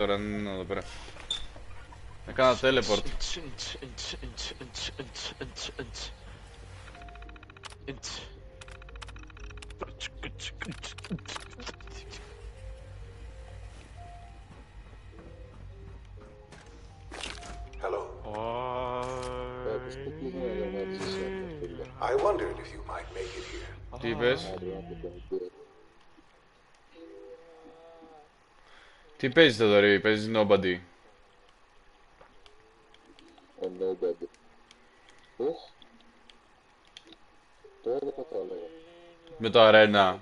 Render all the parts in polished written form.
Τώρα είναι εδώ πέρα. Έκανα teleport. Hello. I wondered if you might make it here. Τι είπες? Τι παίζεις Θοδωρή, παίζεις Nobody? Nobody. Πώς? Τώρα δεν κατάλαβα. Με το Arena.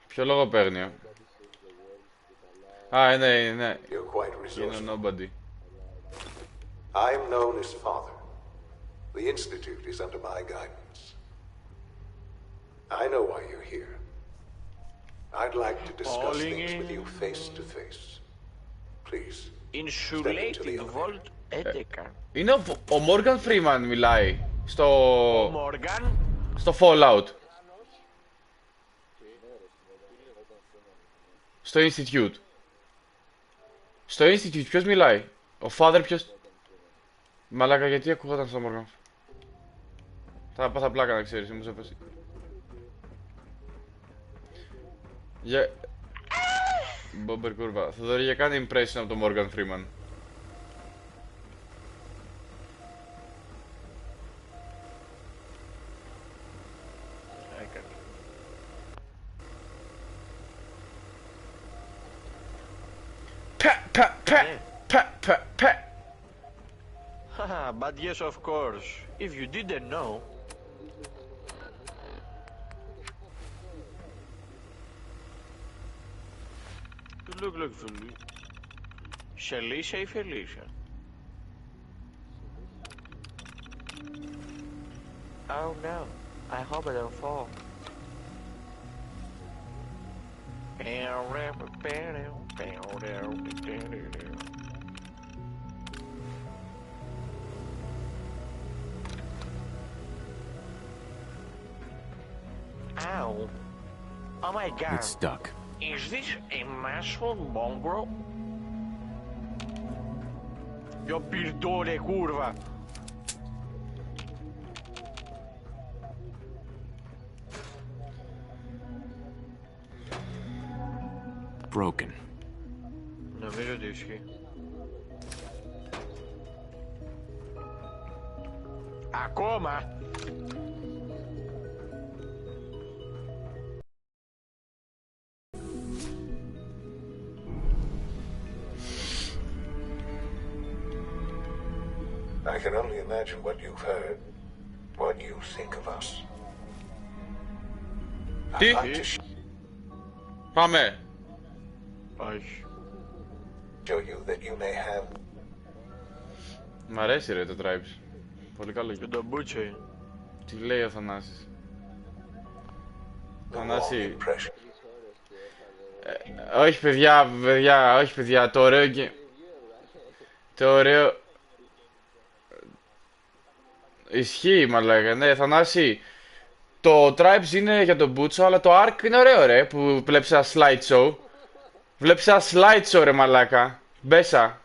Ποιο λογοπαίγνιο? Α, ναι. You're quite Είναι resourceful. Nobody. I'm known as Father. The Institute is under my guidance. I know why you're here. I'd like to discuss things with you face to face. Please. Insulated Vault 11. Είναι ο Morgan Freeman μιλάει Ο Morgan. στο Fallout. Στο Institute. Στο Institute ποιος μιλάει? Ο Father ποιος? Μαλάκα, γιατί ακούγονταν στο Morgan? Θα πάθα πλάκα να ξέρεις, μου σε πέσει. Για... Μπόμπερ κούρβα. Θοδωρή, για κάνει impression από τον Morgan Freeman. Πε. Haha, but yes, of course. If you didn't know. You look like Felicia ή Felicia? Oh no, I hope I don't fall. Ow. Oh my god. It's stuck. Is this a massive mongrel? Yo perdone, curva. Broken. Νομίζω ότι ισχύει. Ακόμα! I can only imagine what you've heard, what you think of us. Τι? I'd like to Πάμε. Όχι. show you that you may have Μ' αρέσει ρε το Tribes. Πολύ καλό Και και τον Μπούτσο. τι λέει ο Θανάσης? the wrong Θανάση. impression. Όχι παιδιά, το ωραίο και... Το ωραίο... Ισχύει μαλάκα, ναι Θανάση. Το Tribes είναι για τον Μπούτσο, αλλά το Ark είναι ωραίο ρε, που βλέπεις ένα slideshow. Βλέπεις ένα slideshow ρε μαλάκα. Μπέσα.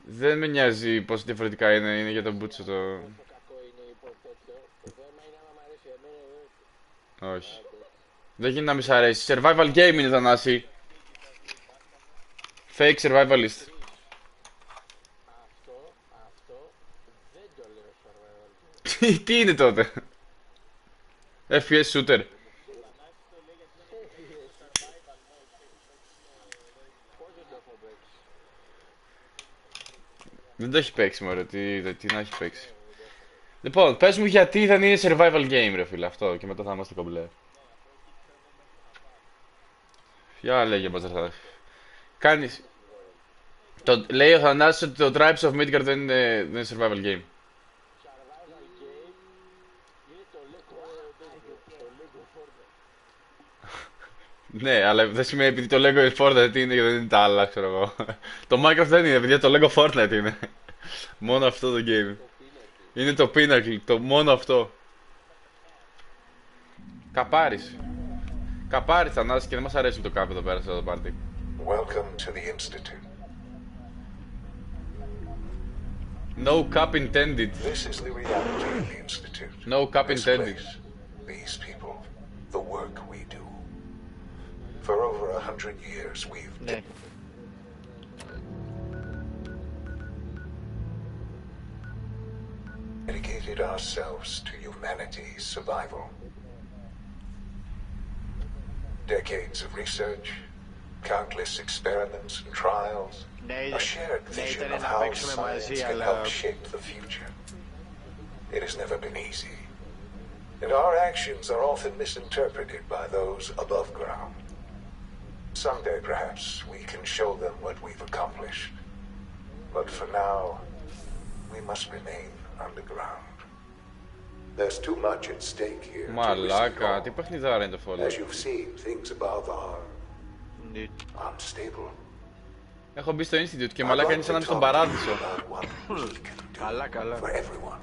Δεν με νοιάζει πόσο διαφορετικά είναι για τον Μπούτσο το... Όχι. Δεν γίνεται να μη σ' αρέσει. Survival game είναι Θανάση. Fake survivalist. Τι είναι τότε? FPS shooter. Δεν το έχει παίξει μωρέ, τι να έχει παίξει. Λοιπόν, πες μου γιατί δεν είναι survival game ρε φίλε αυτό και μετά θα είμαστε κομπλέ. Για λέγε μας θα... Κάνεις... Λέει ο Θανάσης ότι το Tribes of Midgard δεν είναι survival game. Ναι, αλλά δεν σημαίνει επειδή το Lego Fortnite είναι και δεν είναι τα άλλα, ξέρω εγώ. Το Minecraft δεν είναι, επειδή το Lego Fortnite είναι. Μόνο αυτό το game. Είναι το Pinnacle, το μόνο αυτό. Καπάρεις. Καπάρι Θανάση και δεν μας αρέσει το κάπ εδώ πέρα στο πάρτι. Welcome to the Institute. No cap intended. This is the reality of the Institute. No cap This intended. place, these people, the work we do. For over 100 years, we've Ναι. dedicated ourselves to humanity's survival. Decades of research, countless experiments and trials, a shared vision of how science can help shape the future. It has never been easy, and our actions are often misinterpreted by those above ground. Someday, perhaps, we can show them what we've accomplished. But for now, we must remain underground. There's too much at stake here. Μαλάκα, τι παιχνιδάρα είναι το Fallout. As you've seen, things above are Indeed. unstable. Έχω μπει στο Institute και μαλάκα είναι σαν να είμαι στον παράδεισο. Καλά, καλά. For everyone.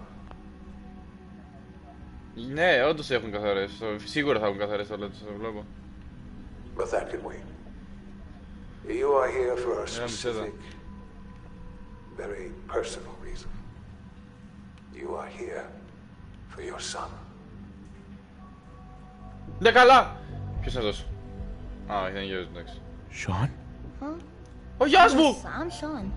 Ναι, όντως έχουν καθαρές. Σίγουρα θα έχουν καθαρές το βλέπω. But that can wait. You are here for a specific, very personal reason. You are here for your son. Ναι, καλά! Ποιος είναι αυτός? Α, ήταν γιος, εντάξει. Sean? Huh? Ο γιος μου! Yes, I'm Sean.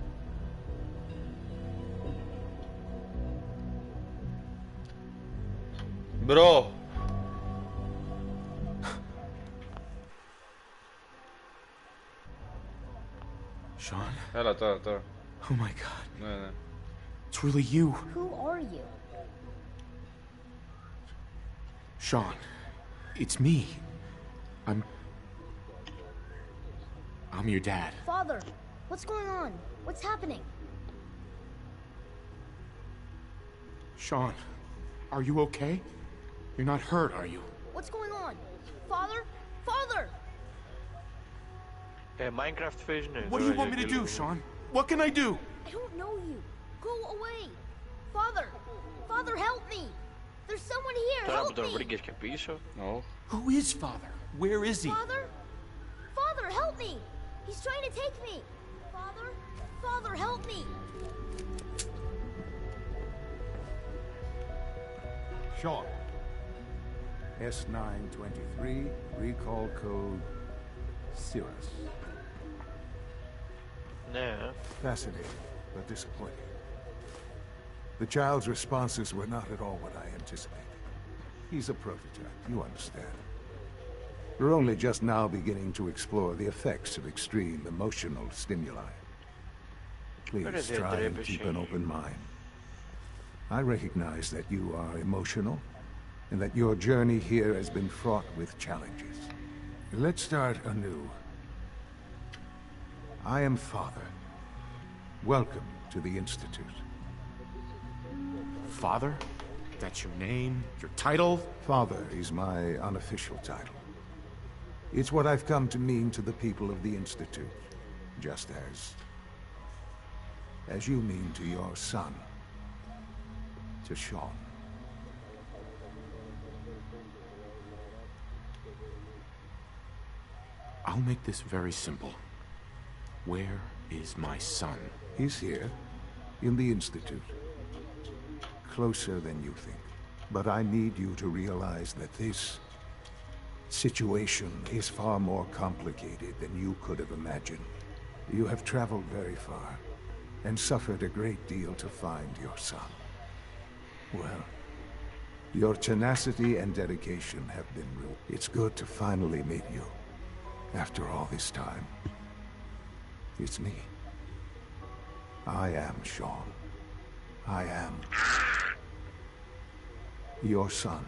Μπρο! Sean? Έλα τώρα, τώρα. Oh my god. Ναι, ναι. It's really you. Who are you? Sean. It's me. I'm your dad. Father, what's going on? What's happening? Sean, are you okay? You're not hurt, are you? What's going on? Father? Father! Minecraft face είναι. What do you want me to do, Sean? What can I do? I don't know you. Go away. Father! Father, help me! There's someone here. Τώρα που Help τον me! βρήκες και πίσω. Ω. Who is father? Where is he? Father? Father, help me! He's trying to take me! Father? Father, help me! Sean. S923, recall code Cirrus. Ναι. Fascinating, but disappointing. The child's responses were not at all what I anticipated. He's a prototype, you understand. We're only just now beginning to explore the effects of extreme emotional stimuli. Please try and keep an open mind. I recognize that you are emotional, and that your journey here has been fraught with challenges. Let's start anew. I am Father. Welcome to the Institute. Father? That's your name? Your title? Father is my unofficial title. It's what I've come to mean to the people of the Institute, just as you mean to your son, to Sean. I'll make this very simple. Where is my son? He's here, in the Institute. Closer than you think. But I need you to realize that this situation is far more complicated than you could have imagined. You have traveled very far, and suffered a great deal to find your son. Well, your tenacity and dedication have been real. It's good to finally meet you, after all this time. It's me. I am Sean. I am your son.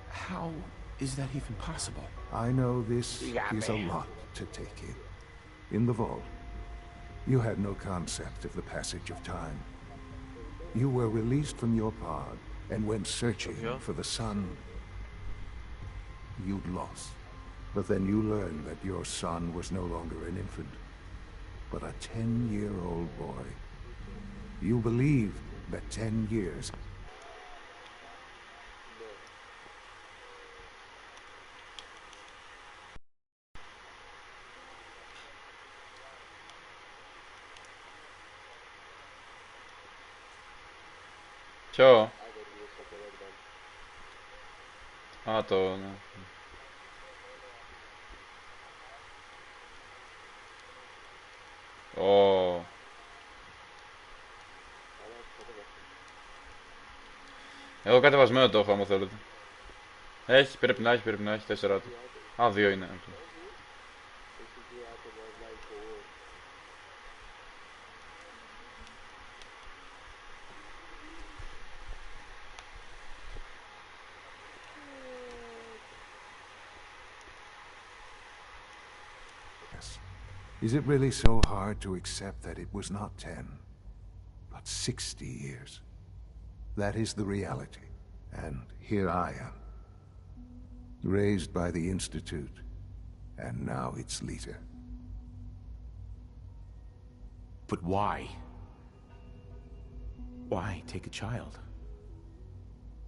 How is that even possible? I know this is a lot to take in. In the vault, you had no concept of the passage of time. You were released from your pod and went searching for the son you'd lost. But then you learned that your son was no longer an infant, but a 10-year-old boy. You believed that 10 years Ποιο? Α, το... ναι. Ω. Εγώ κατεβασμένο το έχω, άμα θέλετε. Έχει, πρέπει να έχει 4 του. Α, 2 είναι. Is it really so hard to accept that it was not 10, but 60 years? That is the reality. And here I am, raised by the Institute, and now its leader. But why? Why take a child?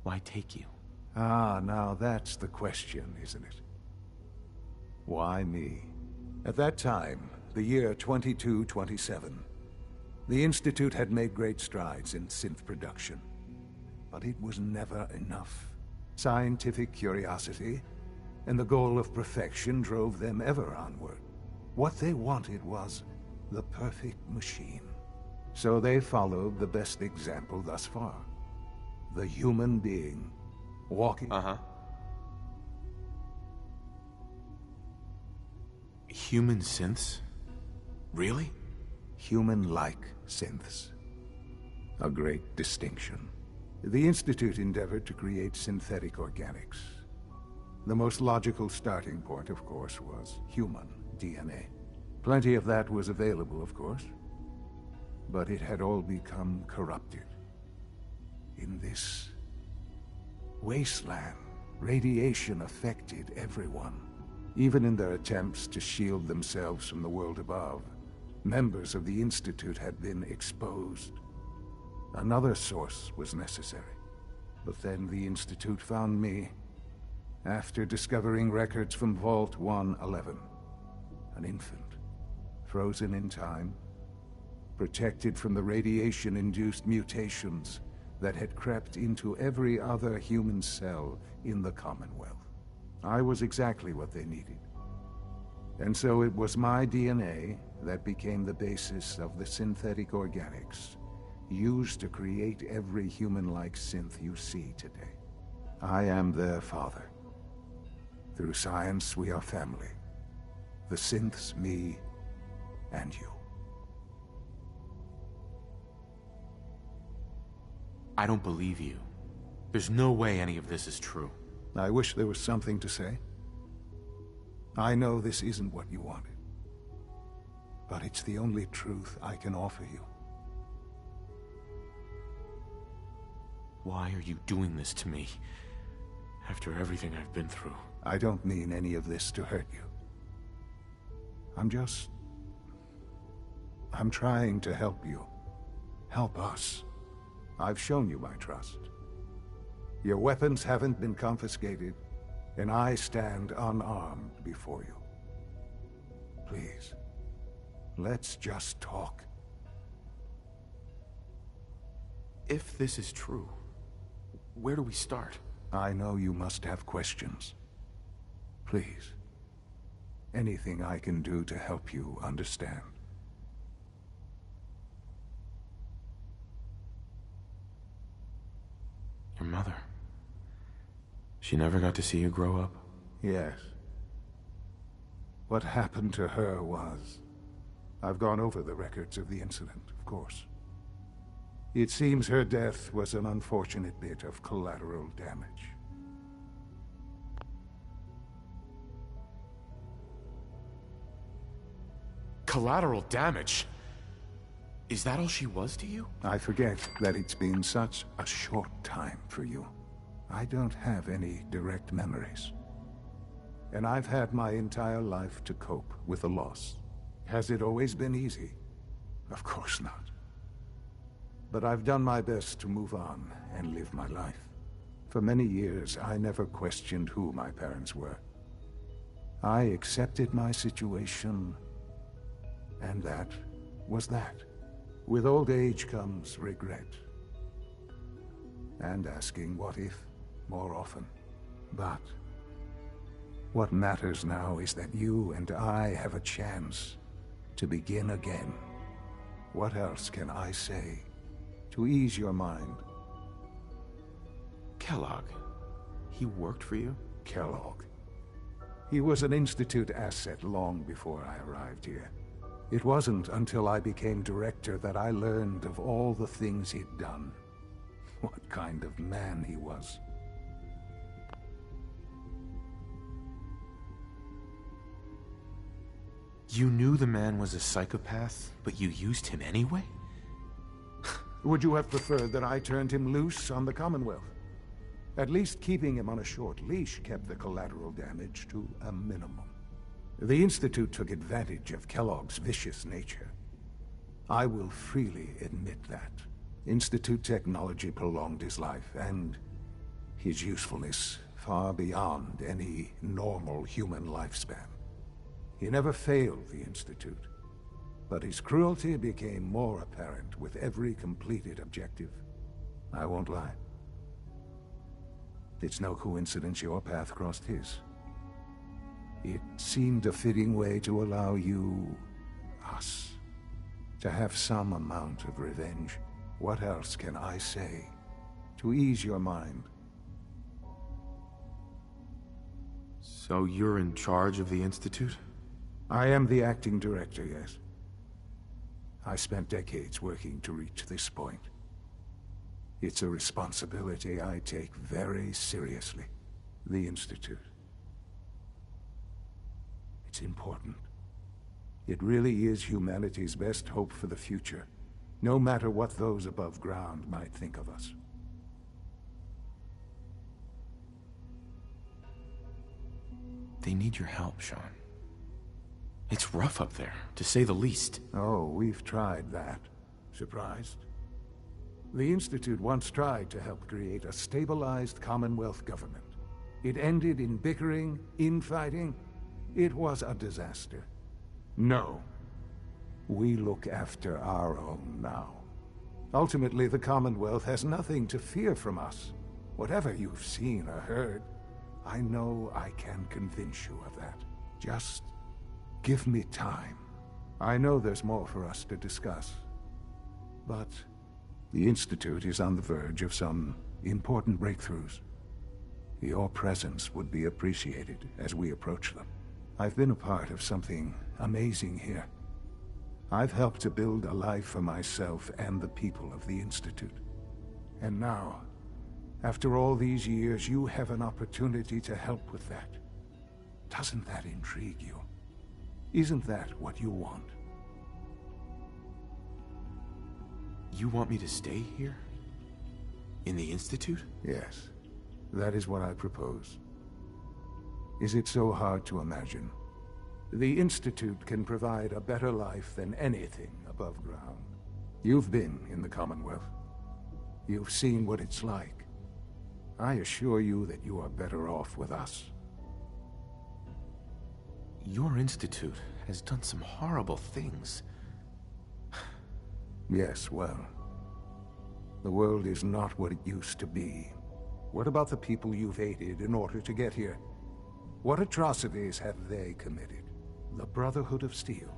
Why take you? Ah, now that's the question, isn't it? Why me? At that time, the year 2227, the Institute had made great strides in synth production. But it was never enough. Scientific curiosity and the goal of perfection drove them ever onward. What they wanted was the perfect machine. So they followed the best example thus far. The human being, walking... Human synths? Really? Human-like synths. A great distinction. The Institute endeavored to create synthetic organics. The most logical starting point, of course, was human DNA. Plenty of that was available, of course. But it had all become corrupted. In this wasteland, radiation affected everyone. Even in their attempts to shield themselves from the world above, members of the Institute had been exposed. Another source was necessary. But then the Institute found me, after discovering records from Vault 111. An infant, frozen in time, protected from the radiation-induced mutations that had crept into every other human cell in the Commonwealth. I was exactly what they needed. And so it was my DNA that became the basis of the synthetic organics used to create every human-like synth you see today. I am their father. Through science, we are family. The synths, me, and you. I don't believe you. There's no way any of this is true. I wish there was something to say. I know this isn't what you wanted. But it's the only truth I can offer you. Why are you doing this to me? After everything I've been through. I don't mean any of this to hurt you. I'm trying to help you. Help us. I've shown you my trust. Your weapons haven't been confiscated, and I stand unarmed before you. Please, let's just talk. If this is true, where do we start? I know you must have questions. Please, anything I can do to help you understand. Your mother. She never got to see you grow up? Yes. What happened to her was... I've gone over the records of the incident, of course. It seems her death was an unfortunate bit of collateral damage. Collateral damage? Is that all she was to you? I forget that it's been such a short time for you. I don't have any direct memories. And I've had my entire life to cope with the loss. Has it always been easy? Of course not. But I've done my best to move on and live my life. For many years, I never questioned who my parents were. I accepted my situation, and that was that. With old age comes regret. and asking what if more often. But what matters now is that you and I have a chance to begin again. What else can I say to ease your mind? Kellogg. He worked for you? Kellogg. He was an Institute asset long before I arrived here. It wasn't until I became director that I learned of all the things he'd done. What kind of man he was. You knew the man was a psychopath, but you used him anyway? Would you have preferred that I turned him loose on the Commonwealth? At least keeping him on a short leash kept the collateral damage to a minimum. The Institute took advantage of Kellogg's vicious nature. I will freely admit that. Institute technology prolonged his life, and his usefulness far beyond any normal human lifespan. He never failed the Institute, but his cruelty became more apparent with every completed objective. I won't lie. It's no coincidence your path crossed his. It seemed a fitting way to allow you, us, to have some amount of revenge. What else can I say to ease your mind? So you're in charge of the Institute? I am the acting director, yes. I spent decades working to reach this point. It's a responsibility I take very seriously. The Institute. It's important. It really is humanity's best hope for the future, no matter what those above ground might think of us. They need your help, Sean. It's rough up there, to say the least. Oh, we've tried that. Surprised? The Institute once tried to help create a stabilized Commonwealth government. It ended in bickering, infighting. It was a disaster. No. We look after our own now. Ultimately, the Commonwealth has nothing to fear from us. Whatever you've seen or heard, I know I can convince you of that. Just give me time. I know there's more for us to discuss. But the Institute is on the verge of some important breakthroughs. Your presence would be appreciated as we approach them. I've been a part of something amazing here. I've helped to build a life for myself and the people of the Institute. And now, after all these years, you have an opportunity to help with that. Doesn't that intrigue you? Isn't that what you want? You want me to stay here? In the Institute? Yes, that is what I propose. Is it so hard to imagine? The Institute can provide a better life than anything above ground. You've been in the Commonwealth. You've seen what it's like. I assure you that you are better off with us. Your Institute has done some horrible things. Yes, well, the world is not what it used to be. What about the people you've aided in order to get here? What atrocities have they committed? The Brotherhood of Steel.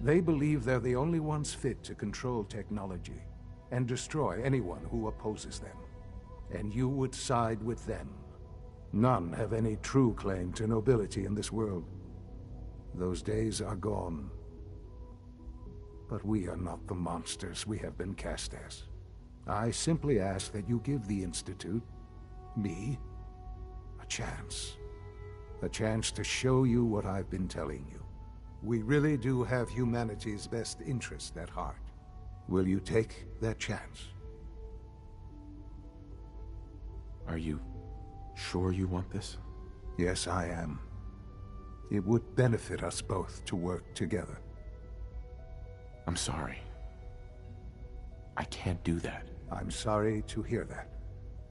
They believe they're the only ones fit to control technology and destroy anyone who opposes them. And you would side with them. None have any true claim to nobility in this world. Those days are gone. But we are not the monsters we have been cast as. I simply ask that you give the Institute, me, a chance. A chance to show you what I've been telling you. We really do have humanity's best interest at heart. Will you take that chance? Are you sure you want this? Yes, I am. It would benefit us both to work together. I'm sorry. I can't do that. I'm sorry to hear that.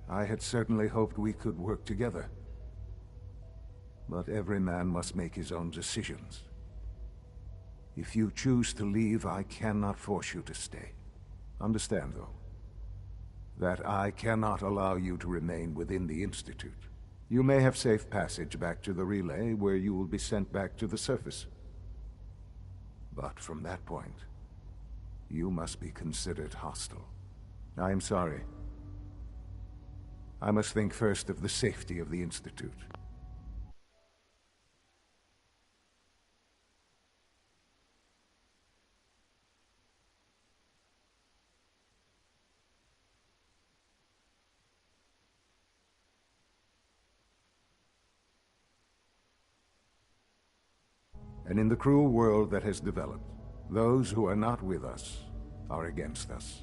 I had certainly hoped we could work together. But every man must make his own decisions. If you choose to leave, I cannot force you to stay. Understand, though, that I cannot allow you to remain within the Institute. You may have safe passage back to the relay, where you will be sent back to the surface. But from that point, you must be considered hostile. I am sorry. I must think first of the safety of the Institute. And in the cruel world that has developed, those who are not with us are against us.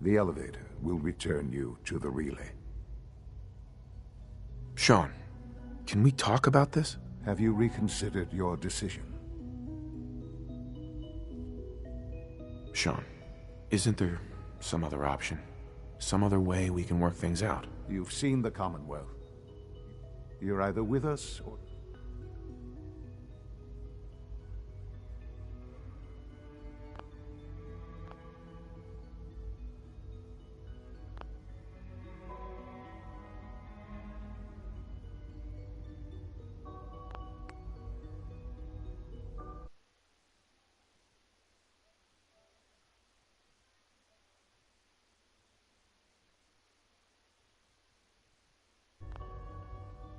The elevator will return you to the relay. Sean, can we talk about this? Have you reconsidered your decision? Sean, isn't there some other option? Some other way we can work things out? You've seen the Commonwealth. You're either with us or...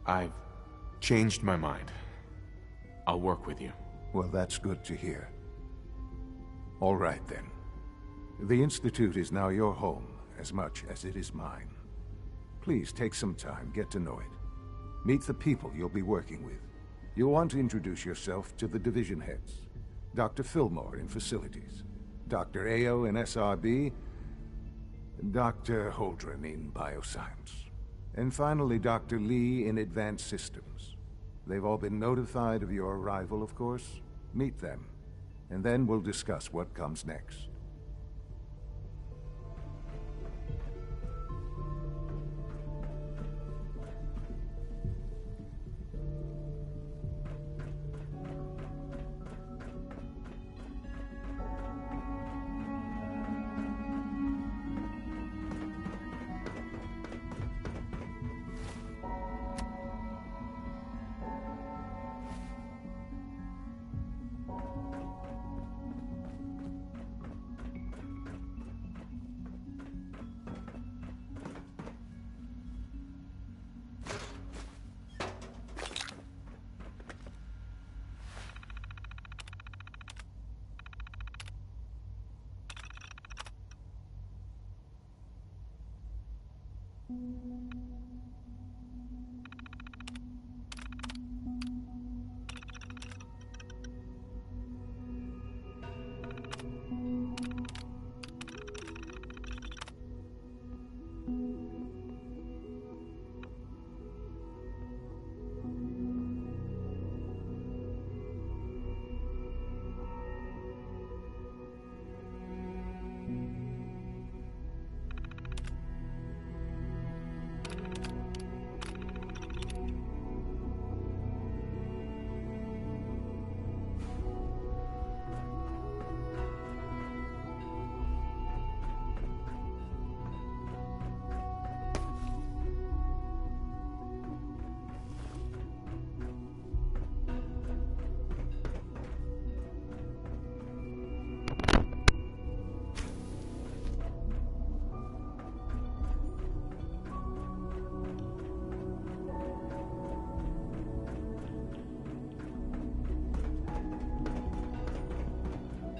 I've changed my mind. I'll work with you. Well, that's good to hear. All right, then. The Institute is now your home, as much as it is mine. Please take some time, get to know it. Meet the people you'll be working with. You'll want to introduce yourself to the division heads. Dr. Fillmore in Facilities, Dr. Ao in SRB, Dr. Holdren in Bioscience. And finally, Dr. Lee in Advanced Systems. They've all been notified of your arrival, of course. Meet them, and then we'll discuss what comes next.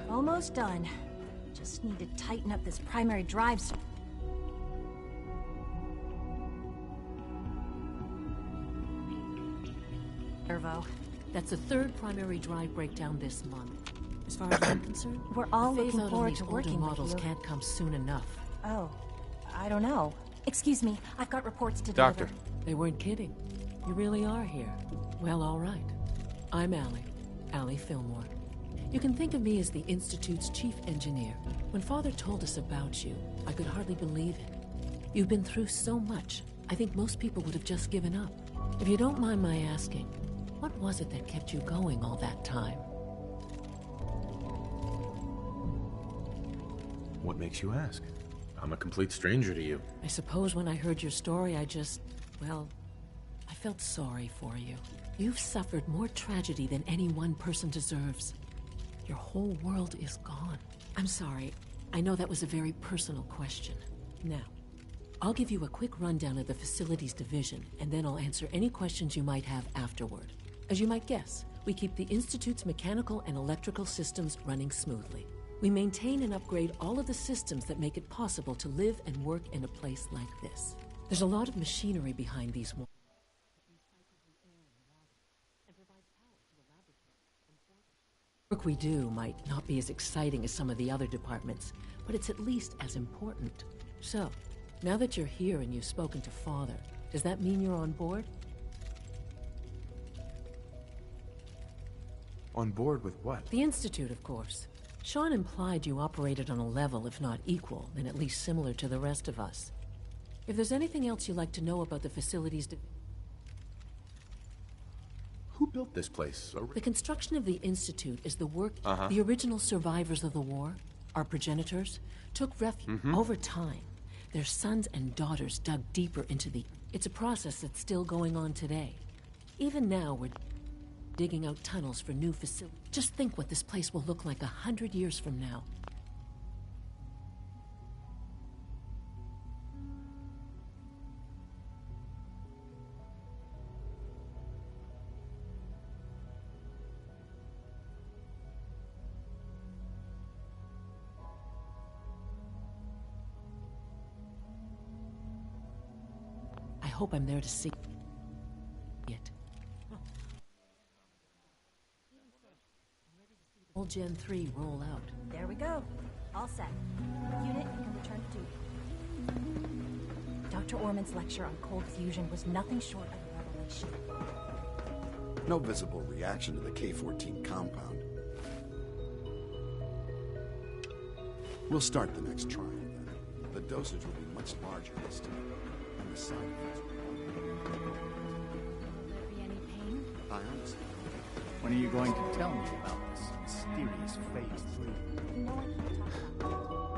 Almost done. Just need to tighten up this primary drive. Servo. That's the third primary drive breakdown this month. As far as I'm concerned, We're all the phase looking out on forward these to older working with models you. can't come soon enough. Oh, I don't know. Excuse me, I've got reports to Doctor. deliver. They weren't kidding. You really are here. Well, all right. I'm Allie Fillmore. You can think of me as the Institute's chief engineer. When Father told us about you, I could hardly believe it. You've been through so much, I think most people would have just given up. If you don't mind my asking, what was it that kept you going all that time? What makes you ask? I'm a complete stranger to you. I suppose when I heard your story, well, I felt sorry for you. You've suffered more tragedy than any one person deserves. Your whole world is gone. I'm sorry. I know that was a very personal question. Now, I'll give you a quick rundown of the facilities division, and then I'll answer any questions you might have afterward. As you might guess, we keep the Institute's mechanical and electrical systems running smoothly. We maintain and upgrade all of the systems that make it possible to live and work in a place like this. There's a lot of machinery behind these walls. The work we do might not be as exciting as some of the other departments, but it's at least as important. So, now that you're here and you've spoken to Father, does that mean you're on board? On board with what? The Institute, of course. Sean implied you operated on a level, if not equal, then at least similar to the rest of us. If there's anything else you'd like to know about the facilities... Who built this place? The construction of the Institute is the work the original survivors of the war, our progenitors, took refuge. Over time, their sons and daughters dug deeper into the... It's a process that's still going on today. Even now, we're digging out tunnels for new facilities. Just think what this place will look like 100 years from now. I hope I'm there to see it. Old Gen 3 roll out. There we go. All set. Unit, you can return to duty. Dr. Orman's lecture on cold fusion was nothing short of a revelation. No visible reaction to the K-14 compound. We'll start the next trial then. The dosage will be much larger this time, and the side effects will Will there be any pain? I honestly When are you going to tell me about this mysterious phase 3? No, I can't talk about that.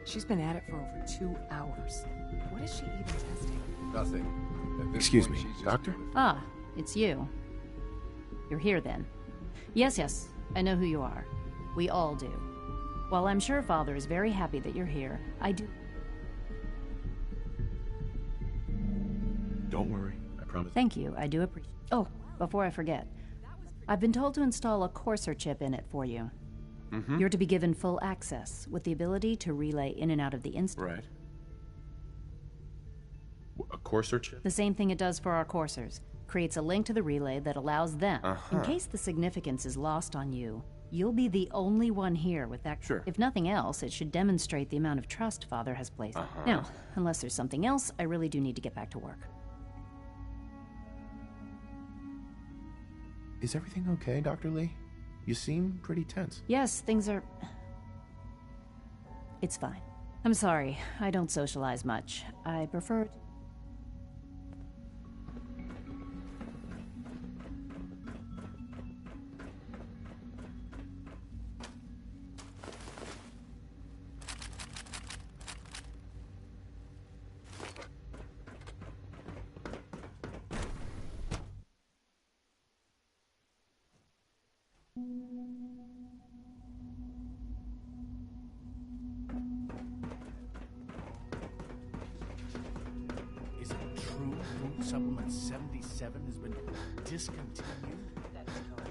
She's been at it for over 2 hours. What is she even testing? Nothing. Excuse me, Doctor? Ah, it's you. You're here then. Yes, I know who you are. We all do. While I'm sure Father is very happy that you're here, I do... Don't worry, I promise. Thank you, I do appreciate... Oh, before I forget, I've been told to install a courser chip in it for you. You're to be given full access, with the ability to relay in and out of the Institute. Right. A courser chip? The same thing it does for our coursers. Creates a link to the relay that allows them, in case the significance is lost on you, you'll be the only one here with that. Sure. If nothing else, it should demonstrate the amount of trust Father has placed. Now, unless there's something else, I really do need to get back to work. Is everything okay, Dr. Lee? You seem pretty tense. Yes, things are... It's fine. I'm sorry, I don't socialize much. I prefer... Is it true food supplement 77 has been discontinued? That's correct.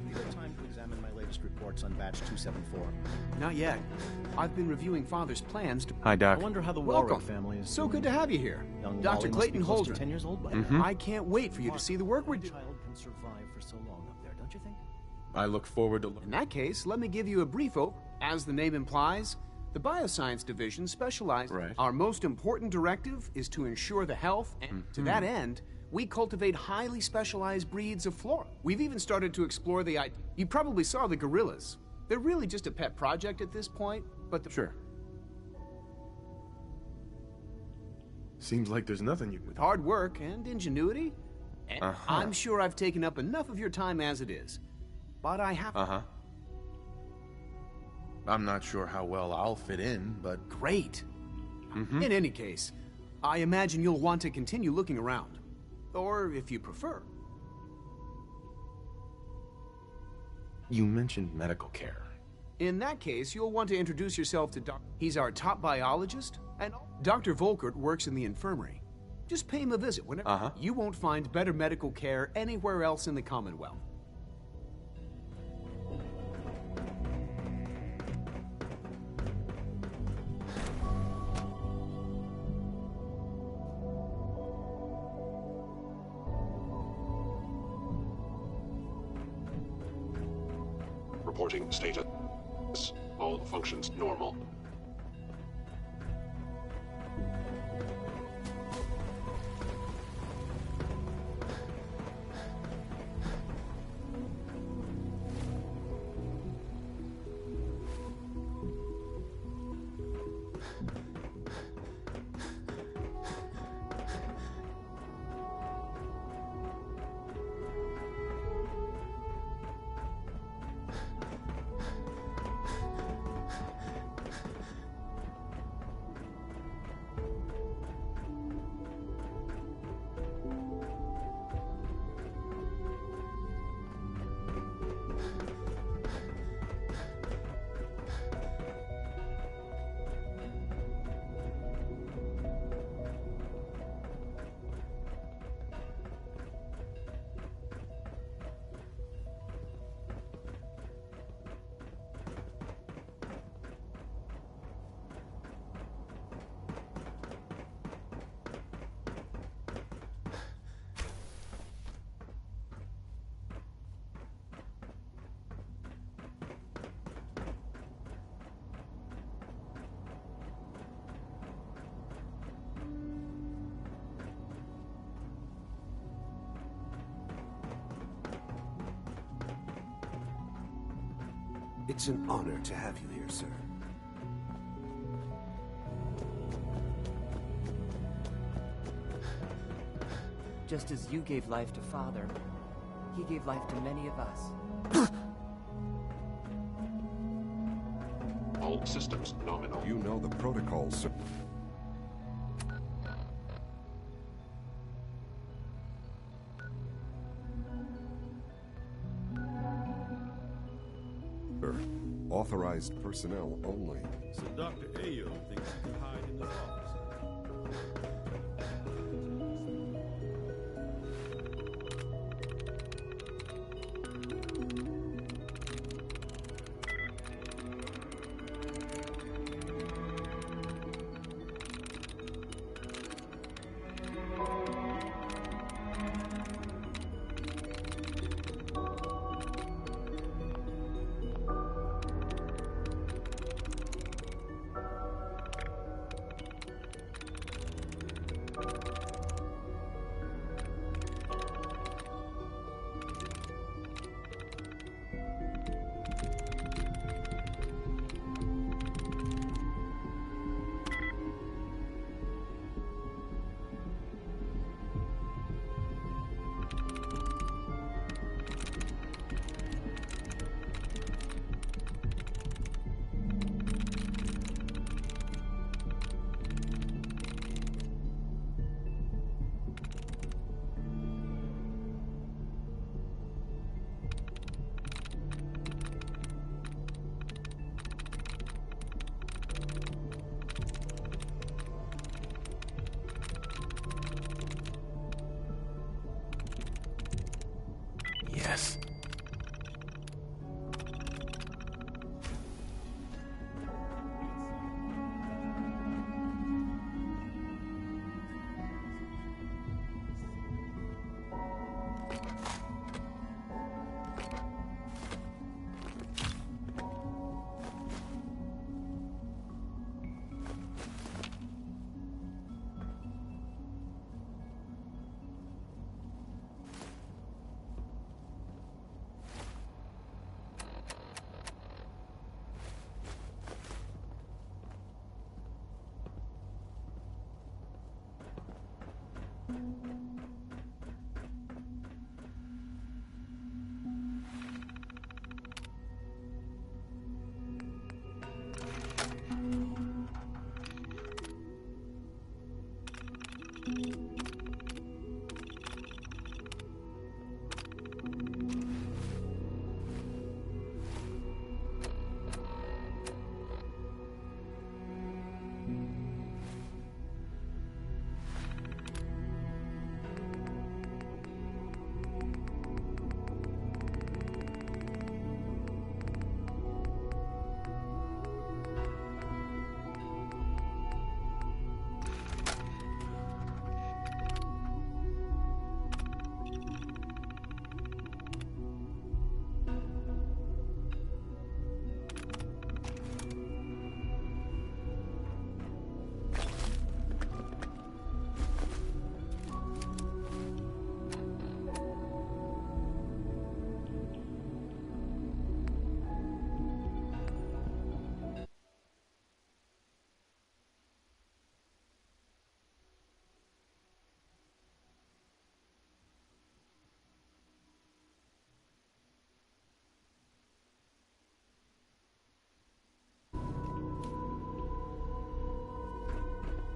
You have time to examine my latest reports on batch 274. Not yet. I've been reviewing Father's plans to... Hi, Doc. I wonder how the Welcome. Warwick family is So doing. good to have you here. Young Dr. Wally must Clayton be close to Holdren. 10 years old by now. I can't wait for you to see the work we're doing. child can survive for so long up there, don't you think? I look forward to In that case, let me give you a brief overview. As the name implies, The Bioscience Division specializes. Right. Our most important directive is to ensure the health, and to that end, we cultivate highly specialized breeds of flora. We've even started to explore the idea. You probably saw the gorillas. They're really just a pet project at this point, but the... Sure. Seems like there's nothing you... With hard work and ingenuity, and I'm sure I've taken up enough of your time as it is. But I have... I'm not sure how well I'll fit in, but... Great. In any case, I imagine you'll want to continue looking around. Or, if you prefer. You mentioned medical care. In that case, you'll want to introduce yourself to Doc. He's our top biologist, and Dr. Volkert works in the infirmary. Just pay him a visit whenever. You won't find better medical care anywhere else in the Commonwealth. Reporting status. All functions normal. It's an honor to have you here, sir. Just as you gave life to Father, he gave life to many of us. All systems nominal. You know the protocols, sir. Authorized personnel only. So Dr. Ayo thinks he can hide in his office.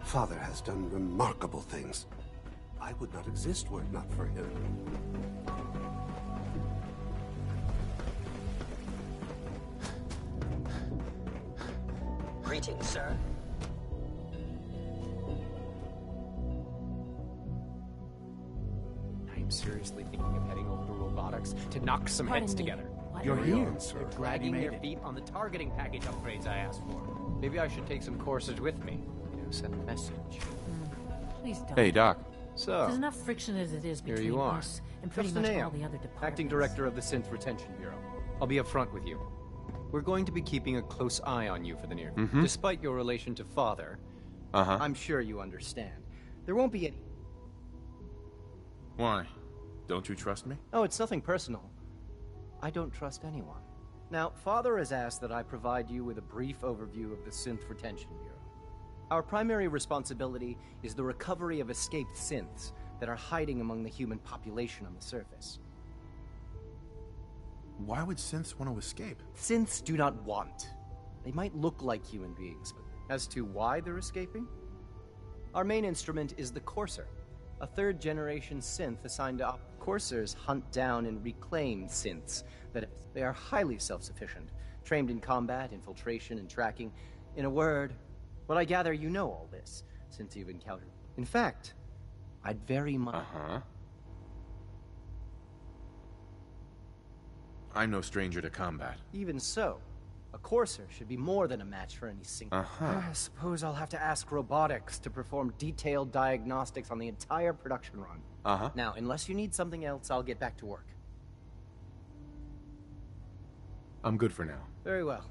Father has done remarkable things. I would not exist were it not for him. Greetings, sir. I'm seriously thinking of heading over to robotics to knock some heads together. You're here, sir. They're dragging their feet on the targeting package upgrades I asked for. Maybe I should take some courses with me. You know, send a message. Please don't. Hey, Doc. So, There's enough friction as it is here between you are. us and pretty Justin much Ayo, all the other departments. Acting Director of the Synth Retention Bureau. I'll be upfront with you. We're going to be keeping a close eye on you for the near future. Despite your relation to Father, I'm sure you understand. There won't be any... Why? Don't you trust me? Oh, it's nothing personal. I don't trust anyone. Now, Father has asked that I provide you with a brief overview of the Synth Retention Bureau. Our primary responsibility is the recovery of escaped synths that are hiding among the human population on the surface. Why would synths want to escape? Synths do not want. They might look like human beings, but As to why they're escaping? Our main instrument is the Courser, a third-generation synth assigned to Coursers hunt down and reclaim synths. They are highly self-sufficient, trained in combat, infiltration, and tracking. In a word, well, I gather you know all this, since you've encountered. In fact, I'd very much... I'm no stranger to combat. Even so, a Courser should be more than a match for any single... I suppose I'll have to ask robotics to perform detailed diagnostics on the entire production run. Now, unless you need something else, I'll get back to work. I'm good for now. Very well.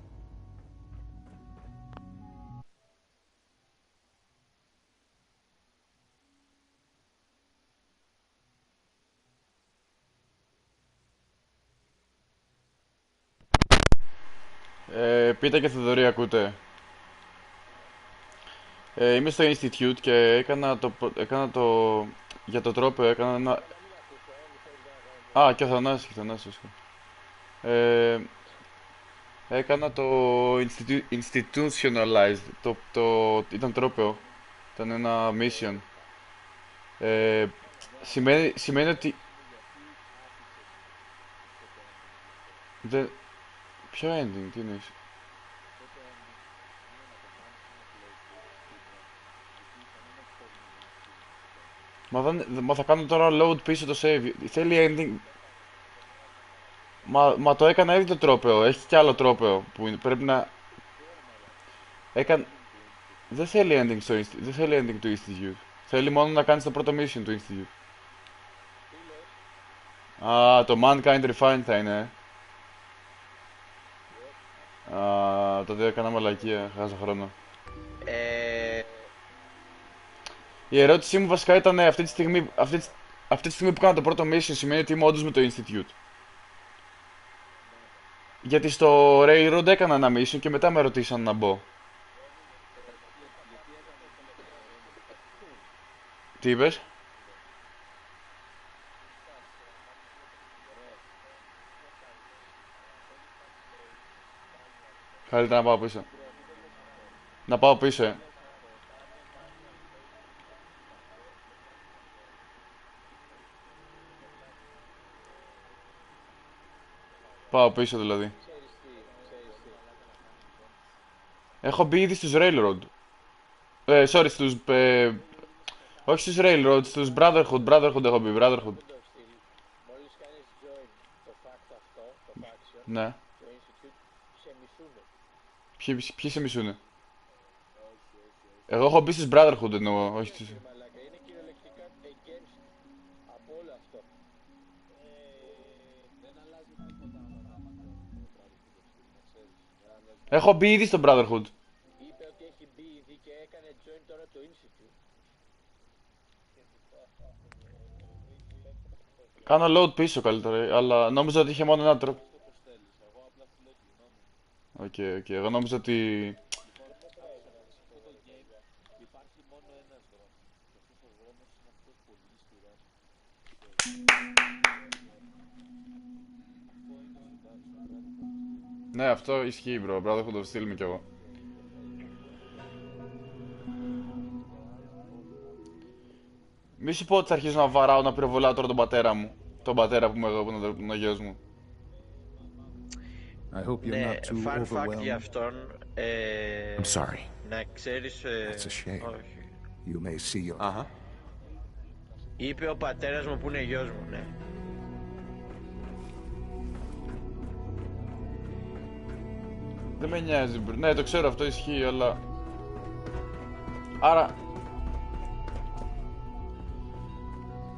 Πίτα και Θοδωρή, ακούτε. Είμαι στο Institute και έκανα το... Για το τρόπο έκανα ένα... Α, και ο Θανάσης. Έκανα το institutionalized, ήταν τρόπαιο. Ήταν ένα mission. Σημαίνει ότι... Ποιο ending, τι εννοείς? Μα θα κάνω τώρα load πίσω το save. Θέλει ending. Μα το έκανα ήδη το τρόπαιο. Έχει κι άλλο τρόπαιο που πρέπει να... Δεν θέλει ending δεν θέλει ending του Institute. Θέλει μόνο να κάνεις το πρώτο mission του Institute. Α, το Mankind Refined θα είναι. Τότε έκανα μαλακία, χάζω χρόνο. Η ερώτησή μου βασικά ήταν αυτή τη στιγμή που κάνω το πρώτο mission σημαίνει ότι είμαι όντως με το Institute. Γιατί στο Railroad έκανα ένα mission και μετά με ρωτήσαν να μπω. Τι είπες? Καλύτερα να πάω πίσω. Να πάω πίσω, Πάω πίσω δηλαδή. Έχω μπει ήδη στους Railroad. Sorry, στους... όχι στους Railroad, στους Brotherhood έχω μπει, Brotherhood. Ναι. Ποιοι σε μισούνε? Εγώ έχω μπει στους Brotherhood εννοώ, όχι στους... Έχω μπει ήδη στο Brotherhood. Είπε ότι έχει μπει ήδη και έκανε join τώρα το Institute. Κάνω load πίσω καλύτερα, αλλά νόμιζα ότι είχε μόνο ένα τρόπο. Οκ, εγώ νόμιζα ότι... Ναι, αυτό ισχύει, bro. Brotherhood of Steel είμαι κι εγώ. Μη σου πω ότι θα αρχίσω να βαράω να πυροβολάω τώρα τον πατέρα μου. Τον πατέρα που είμαι εγώ, που είναι ο γιος μου. Ναι, fun fact για αυτόν. I'm sorry. Να ξέρεις... That's a shame. Όχι. You may see your... Αχα. Είπε ο πατέρας μου που είναι γιος μου, ναι. Δεν με νοιάζει, ναι, το ξέρω, αυτό ισχύει, αλλά... Άρα...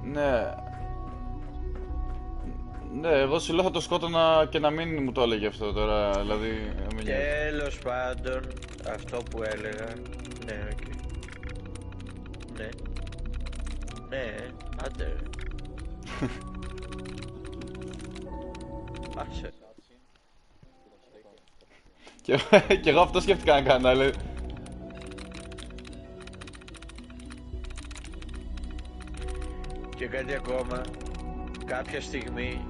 Ναι... Ναι, εγώ συλλόγω θα το σκότωνα και να μην μου το έλεγε αυτό τώρα, δηλαδή... Τέλος πάντων, αυτό που έλεγα... Ναι, οκ. Ναι. Ναι, άντε. Άσε. Και εγώ αυτό σκέφτηκα να κάνω, αλλά... Και κάτι ακόμα, κάποια στιγμή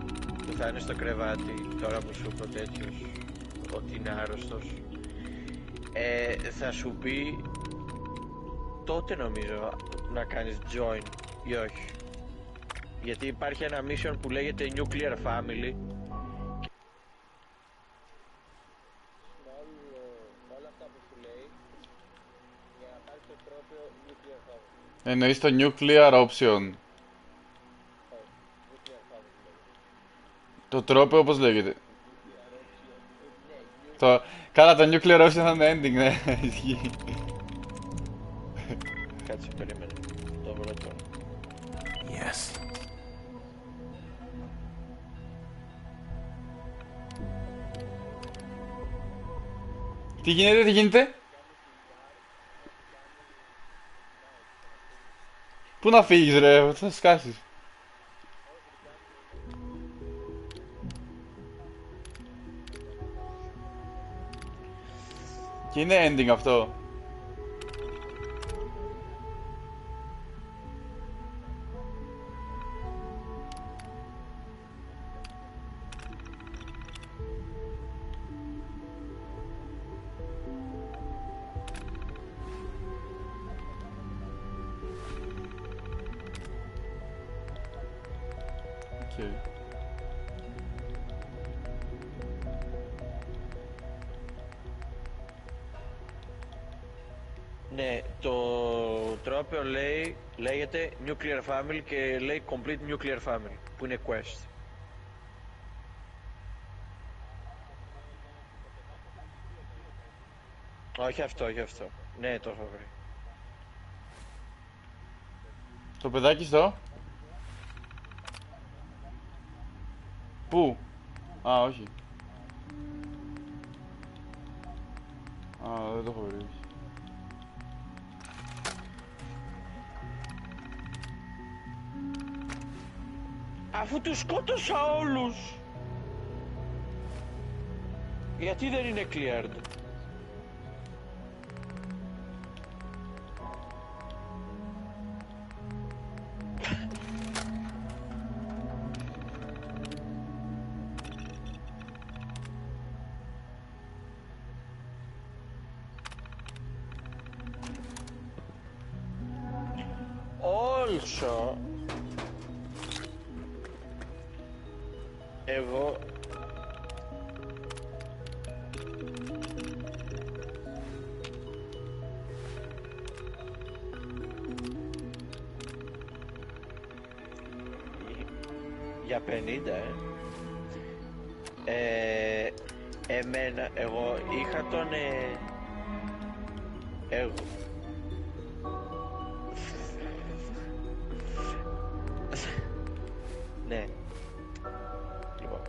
που θα είναι στο κρεβάτι, τώρα που σου είπε τέτοιος ότι είναι άρρωστος, θα σου πει τότε νομίζω να κάνεις join ή όχι. Γιατί υπάρχει ένα mission που λέγεται Nuclear Family. Εννοείς το nuclear option. Το τρόπο όπως λέγεται. Καλά, το nuclear option θα είναι ending, ναι, ισχύει. Κάτσε, περίμενε. Το βρω τώρα. Yes. Τι γίνεται, τι γίνεται? Πού να φύγεις ρε, θα σκάσεις. Και είναι ending αυτό. Ναι, το τρόπαιο λέγεται Nuclear Family και λέει Complete Nuclear Family, που είναι quest. Όχι αυτό, όχι αυτό. Ναι, το έχω βρει. Το παιδάκι στο. Πού? Α, όχι. Α, δεν το έχω βρει. Αφού τους σκότωσα όλους! Γιατί δεν είναι cleared? Also, εγώ για 50 εμένα, εγώ είχα τον εγώ ναι, λοιπόν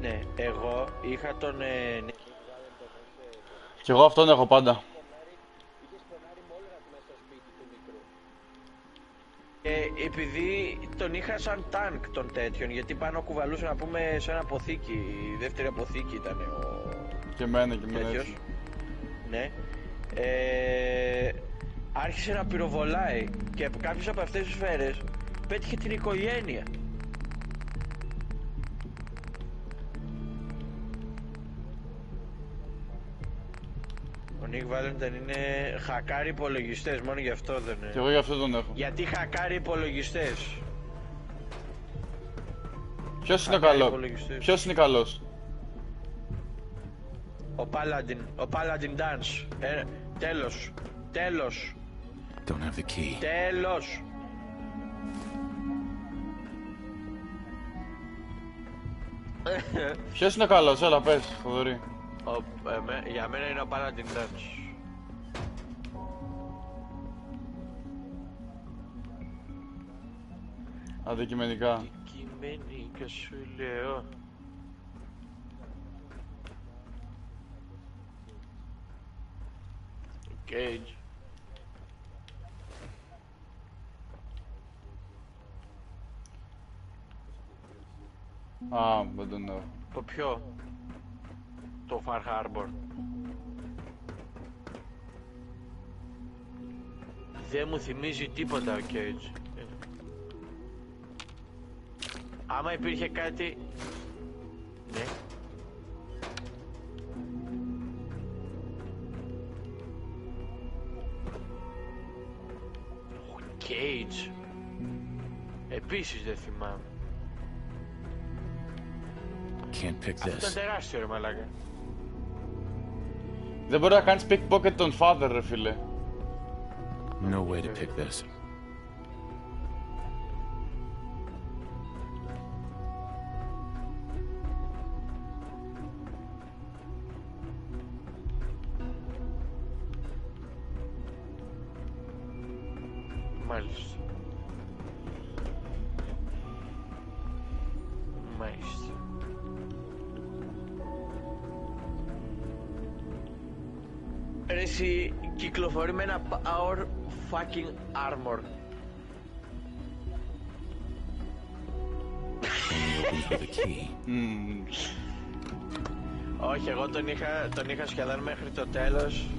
ναι, εγώ είχα τον Κι εγώ αυτόν έχω πάντα. Επειδή τον είχα σαν τάνκ των τέτοιων, γιατί πάνω κουβαλούσε να πούμε σε ένα αποθήκη, η δεύτερη αποθήκη ήταν ο... Και εμένα τέτοιος. έτσι. Ναι. Άρχισε να πυροβολάει και κάποιος από αυτές τις σφαίρες πέτυχε την οικογένεια. Ο Nick Valentine είναι χακάρι υπολογιστές, μόνο γι' αυτό δεν είναι. Και εγώ γι' αυτό τον έχω. Γιατί χακάρι υπολογιστές. Ποιος είναι καλό? Ποιος είναι καλός? Ο Paladin Dance. Τέλος. Τέλος. Don't have the key. Τέλος. Ποιος είναι καλός? Έλα πες, Θοδωρή. Για μένα είναι ο Paladin Dance. Αντικειμενικά. Αντικειμενικά σου λέω. Cage. I don't know. Το ποιο? Το Far Harbor. Δεν μου θυμίζει τίποτα ο Cage. Άμα υπήρχε κάτι... Ναι. Ο Cage. Επίσης δεν θυμάμαι. Can't pick Αυτό this. ήταν τεράστιο ρε μαλάκα. Δεν μπορεί να κάνεις pickpocket τον father ρε φίλε. No way to pick this. Μάλιστα. Μάλιστα. Ρε εσύ κυκλοφορεί με ένα power fucking armor. Όχι, εγώ τον είχα σχεδόν μέχρι το τέλος.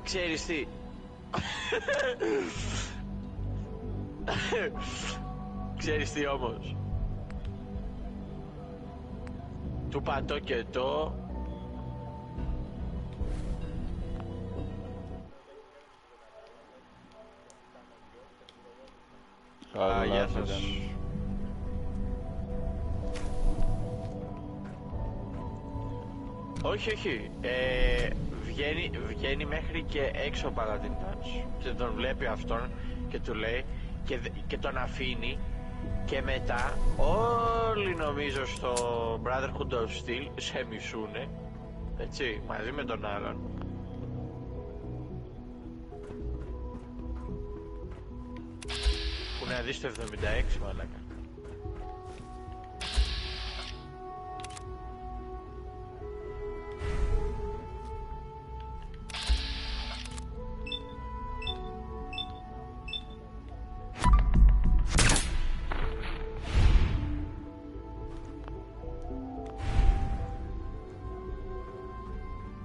Ξέρεις τι? Ξέρεις τι όμως? Του πατώ και το. Γεια σας. Όχι, όχι. Βγαίνει μέχρι και έξω ο Paladin και τον βλέπει αυτόν και του λέει και τον αφήνει και μετά όλοι νομίζω στο Brotherhood of Steel σε μισούνε, έτσι, μαζί με τον άλλον. Που να δεις το 76 μαλάκα.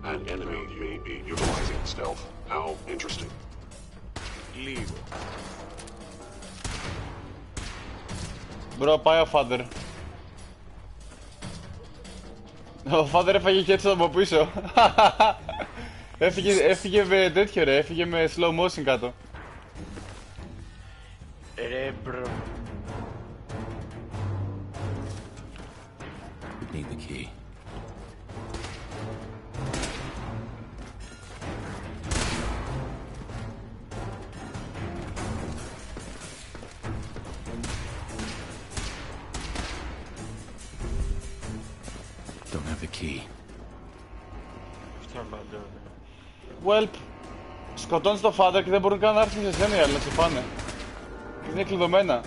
An enemy may be utilizing stealth. How interesting. Λίγο. Μπρο, πάει ο father. Ο father έφαγε και έτσι από πίσω. Έφυγε με τέτοιο ρε, έφυγε με slow motion κάτω. Ρε μπρο. Need the key. Don't have the key. Welp, σκοτώνεις το father και δεν μπορούν καν να έρθουν σε σένα οι άλλοι να σε φάνε. Και είναι κλειδωμένα.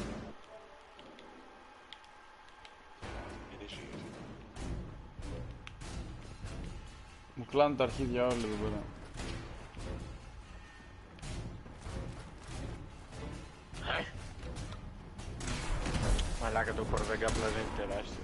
Μου κλάνουν τα αρχίδια όλοι εδώ πέρα. Μαλάκα το κορβέγκα απλά δεν είναι τεράστιο.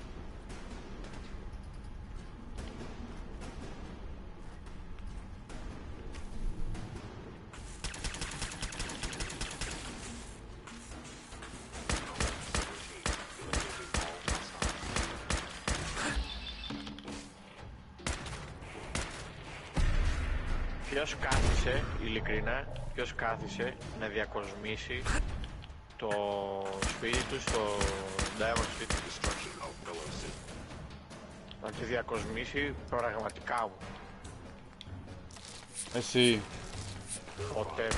ποιος κάθισε, ειλικρινά, ποιος κάθισε να διακοσμήσει το σπίτι του στο Diamond City. Να τη διακοσμήσει πραγματικά μου. Εσύ. Ποτέ.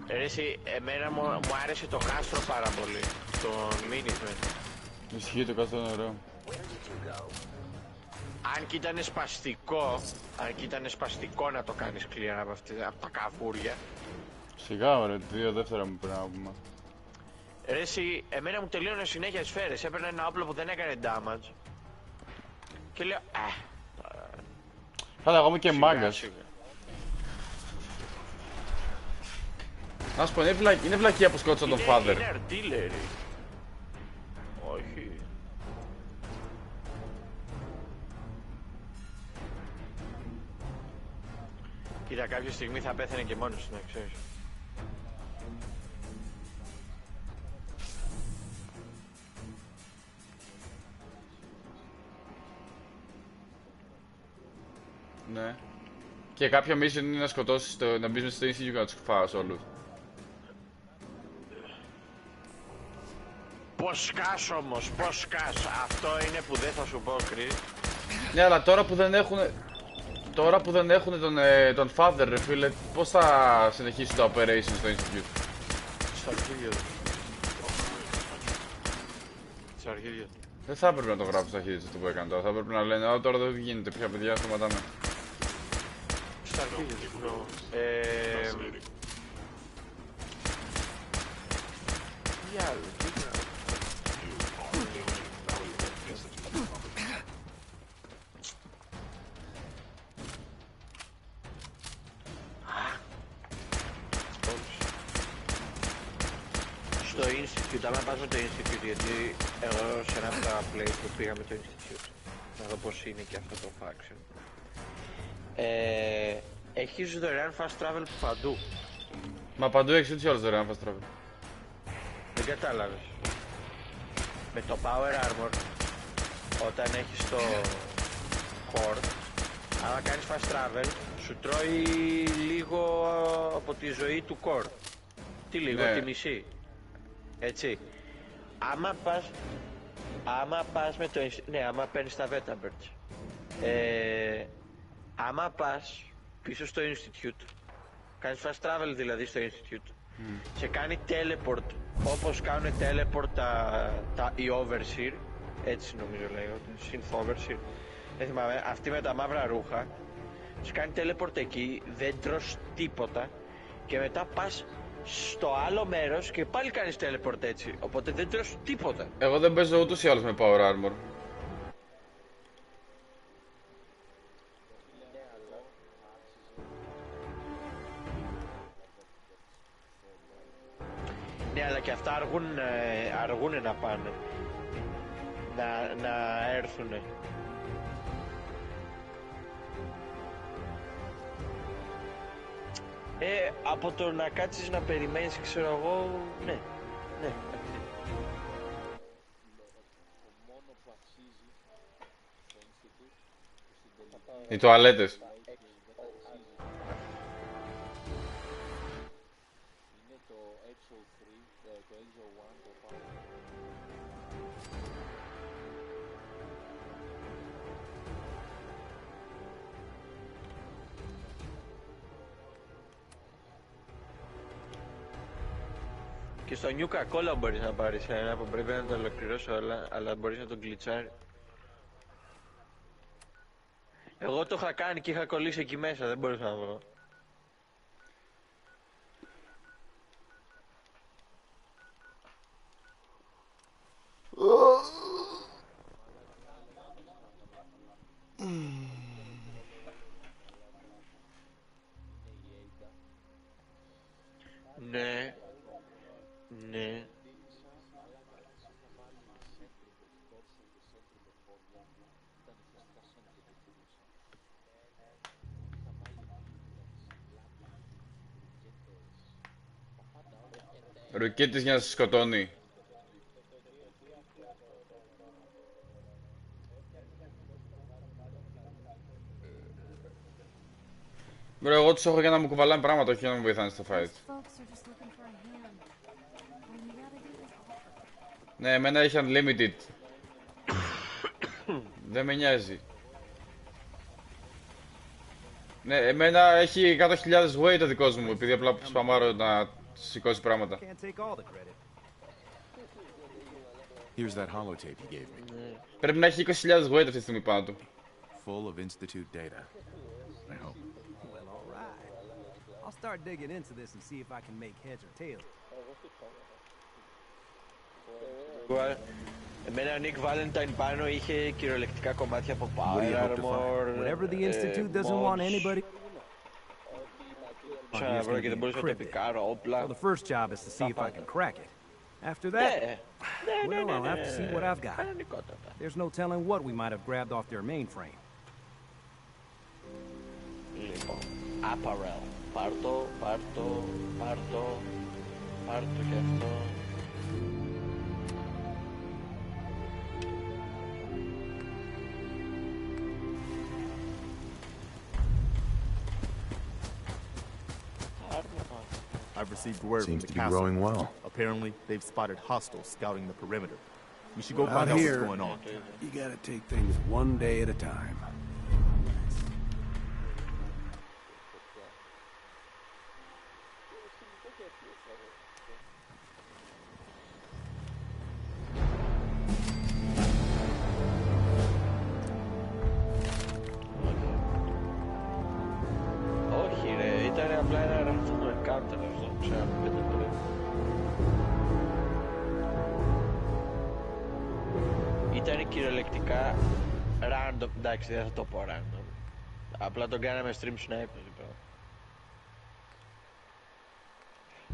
Εσύ, εμένα μου άρεσε το κάστρο πάρα πολύ. Το Minutemen. Ισχύει, το κάστρο είναι ωραίο. Αν και ήταν σπαστικό να το κάνεις clear από τα καβούρια. Σιγά ωραία, 2 δεύτερα μου πρέπει να πούμε. Ρε εσύ, εμένα μου τελείωνε συνέχεια σφαίρες, έπαιρνα ένα όπλο που δεν έκανε damage. Και λέω, Καλά, εγώ είμαι και μάγκας. Να σου πω, είναι βλακεία που σκότωσα τον father. Είναι artillery. Όχι. Κοίτα, κάποια στιγμή θα πέθανε και μόνος του, να ξέρεις. Ναι. Και κάποιο mission είναι να σκοτώσεις να μπεις στο Institute και να τους φάεις όλους. Πώς σκάς όμως, πώς σκάς. Αυτό είναι που δεν θα σου πω, Chris. Ναι, αλλά τώρα που δεν έχουν... Τώρα που δεν έχουν τον father, ρε φίλε, πώς θα συνεχίσει το operation στο Institute. Στο αρχίδιο του. Στο αρχίδιο του. Δεν θα έπρεπε να το γράψω στα αρχίδια αυτό που έκανε τώρα. Θα έπρεπε να λένε, τώρα δεν γίνεται πια παιδιά, σταματάμε. Στο αρχίδιο του. Τι άλλο, τι άλλο. Στο Institute, άμα πας με το Institute, γιατί εγώ σε ένα από τα plays που πήγα με το Institute, να δω πως είναι και αυτό το faction. Έχεις δωρεάν fast travel παντού. Μα παντού έχεις ούτως ή άλλως δωρεάν fast travel. Δεν κατάλαβες. Με το power armor, όταν έχεις το core, άμα κάνεις fast travel, σου τρώει λίγο από τη ζωή του core. Τι λίγο, Ναι. τη μισή. Έτσι. Άμα πας με το... Ναι, άμα παίρνεις τα Vetabirds. Άμα πας πίσω στο Institute, κάνεις fast travel δηλαδή στο Institute, σε κάνει teleport, όπως κάνουν teleport οι Overseer, έτσι νομίζω λέγονται, Synth Overseer. Δεν θυμάμαι, αυτοί με τα μαύρα ρούχα, σε κάνει teleport εκεί, δεν τρως τίποτα και μετά πας στο άλλο μέρος και πάλι κάνεις teleport έτσι, οπότε δεν τρως τίποτα. Εγώ δεν παίζω ούτως ή άλλως με power armor. Ναι, αλλά και αυτά αργούν να πάνε, να έρθουνε. Από το να κάτσεις να περιμένεις, ξέρω εγώ, ναι. Οι τουαλέτες. Και στο New Coca-Cola μπορείς να πάρεις ένα που πρέπει να το ολοκληρώσω όλα, αλλά μπορείς να τον γκλιτσάρει. Εγώ το είχα κάνει και είχα κολλήσει εκεί μέσα, δεν μπορούσα να βρω. Ναι. Ναι. Ρουκέτης για να σε σκοτώνει. Μπρο, εγώ τους έχω για να μου κουβαλάνε πράγματα, όχι για να μου βοηθάνε στο fight. Ναι, εμένα έχει unlimited. Δεν με νοιάζει. Ναι, εμένα έχει 100.000 weight το δικός μου, επειδή απλά σπαμάρω να σηκώσει πράγματα. Here's that holotape you gave me. Πρέπει να έχει 20.000 weight αυτή τη στιγμή πάνω του. Full of Institute data. I hope. Well, all right. I'll start digging into this and see if I can make heads or tails. Εμένα ο Nick Valentine πάνω είχε κυριολεκτικά κομμάτια από Power Armor. Whatever the Institute doesn't want anybody. Και δεν μπορούσα να το πικάρω, όπλα. So the first job is to see if I can crack it. After that, well, I'll have to see what I've got. There's no telling what we might have grabbed off their mainframe. Λοιπόν, apparel. Πάρτο και αυτό. I've received word from the castle. Growing well. Apparently, they've spotted hostiles scouting the perimeter. We should go find out what's going on. You gotta take things one day at a time. Όχι ρε, ήταν απλά ένα random encounter αυτό, ξέρω, 5 φορές. Ήταν κυριολεκτικά random, εντάξει δεν θα το πω random. Απλά τον κάναμε stream sniper λοιπόν.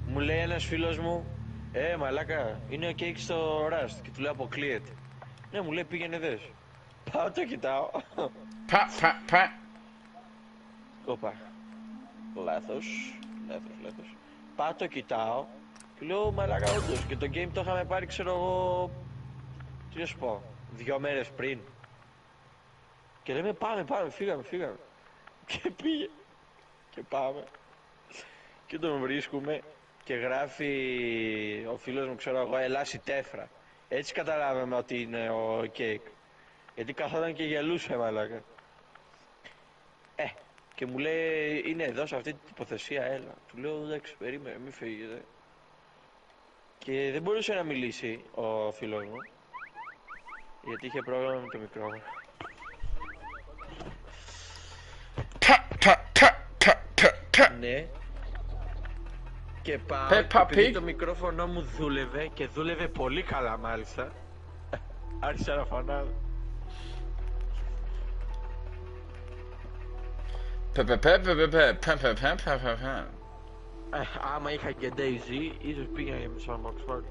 Μου λέει ένας φίλος μου, μαλάκα, είναι ο cake στο Rust και του λέω αποκλείεται. Ναι, μου λέει πήγαινε δες. Πάω το κοιτάω. Πα. Όπα. Λάθος. Πάω το κοιτάω και λέω μαλάκα όντως και το game το είχαμε πάρει ξέρω εγώ, τι να σου πω, 2 μέρες πριν. Και λέμε πάμε, φύγαμε. Και πήγε. Και πάμε. Και τον βρίσκουμε και γράφει ο φίλος μου ξέρω εγώ Ελάση Τέφρα. Έτσι καταλάβαμε ότι είναι ο Cake. Γιατί καθόταν και γελούσε μαλάκα. Και μου λέει είναι εδώ σε αυτή την τοποθεσία έλα. Του λέω εντάξει περίμενε μη φύγετε. Και δεν μπορούσε να μιλήσει ο φίλος μου. Γιατί είχε πρόβλημα με το μικρόφωνο. Ναι. Και πάω και επειδή το μικρόφωνο μου δούλευε και δούλευε πολύ καλά μάλιστα. Άρχισα να φωνάω. Άμα είχα και Daisy, ίσως πήγαινα για μισό Oxford.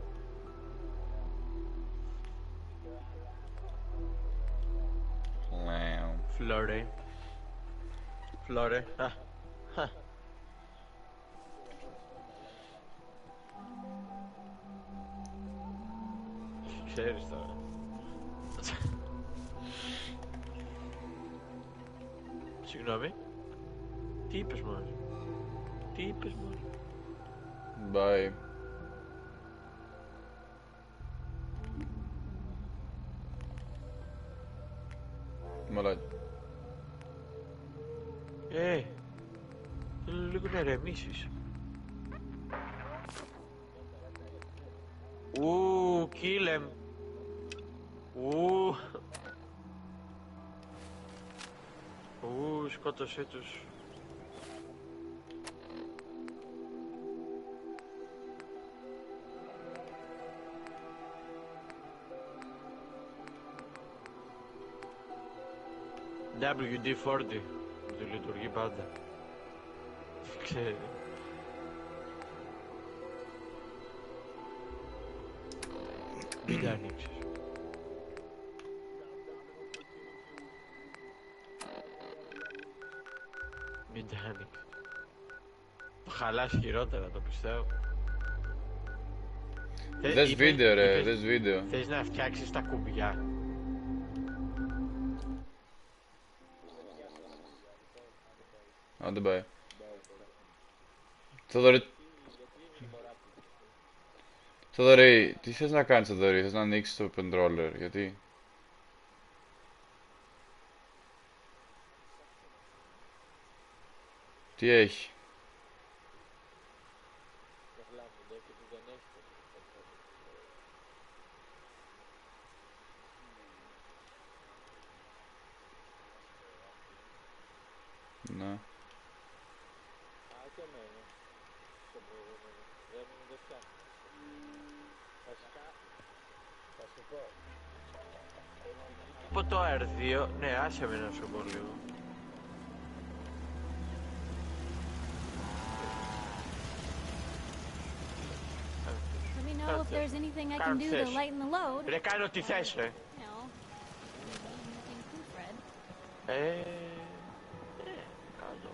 Φλόρε. Ξέρεις τώρα. Συγγνώμη. Τι είπες μόλις. Bye. Melodic. Θέλω λίγο να ρεμίσεις. Kill him. Σκότωσέ τους. WD-40 του λειτουργεί πάντα. Ξέρει. Μην τα ανοίξεις. Μην τα ανοίξεις. Το χαλάς χειρότερα, το πιστεύω. Δες βίντεο ρε, δες βίντεο. Θες να φτιάξεις τα κουμπιά. Άντε πάει. Θοδωρή, τι θες να κάνεις, Θοδωρή? Θες να ανοίξεις το controller? Γιατί? Τι έχει? Ναι. Από το R2, ναι, άσε με να σου πω λίγο. Let me know if there's anything I can do to lighten the load. Ρε, κάνω τι θες, ρε. No. Anything too, Fred. Κάτω.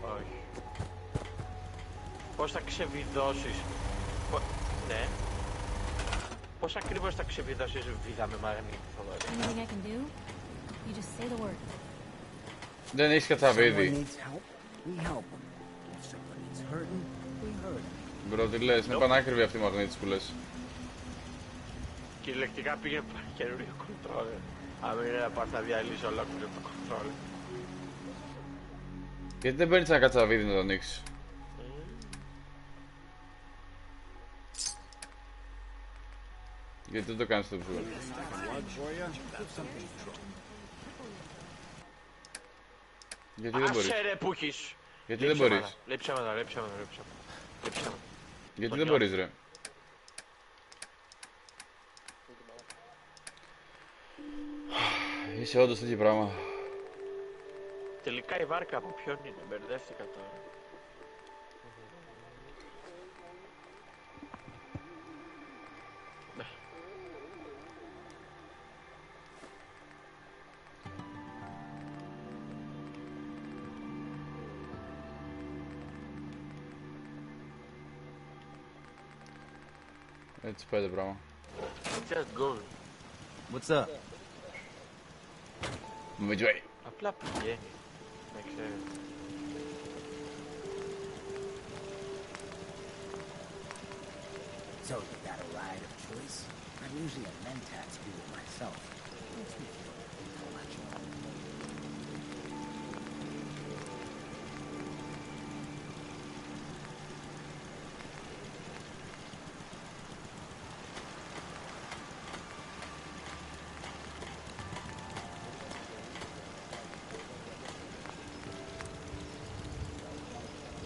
Όχι. Πώς θα ξεβιδώσεις... Ναι. Πώς ακριβώς θα ξεβιδώσεις βίδα με μαγνήτη, Θοδωρή? Anything I can do? You just say the word. Δεν έχεις κατσαβίδι. Μπρο, τι λες, είναι πανάκριβη αυτή η μαγνήτης που λες. Κυριολεκτικά πήγε καινούριο controller. Αν είναι να πάρει να διαλύσει ολόκληρο το controller. Γιατί δεν παίρνεις ένα κατσαβίδι να το ανοίξεις? Γιατί δεν το κάνεις το ψούγο? Γιατί δεν μπορείς? Άσε ρε που έχεις. Γιατί δεν μπορείς? Λέει ψέματα. Γιατί δεν μπορείς, ρε? Είσαι όντως τέτοιο πράγμα. Τελικά η βάρκα από ποιον είναι? Μπερδεύτηκα τώρα. Έτσι πάει το πράγμα. Just go. What's up? Which way? Απλά πηγαίνει. Δεν ξέρω. So you got a ride of choice? I'm usually a mentat student myself. Makes me feel intellectual.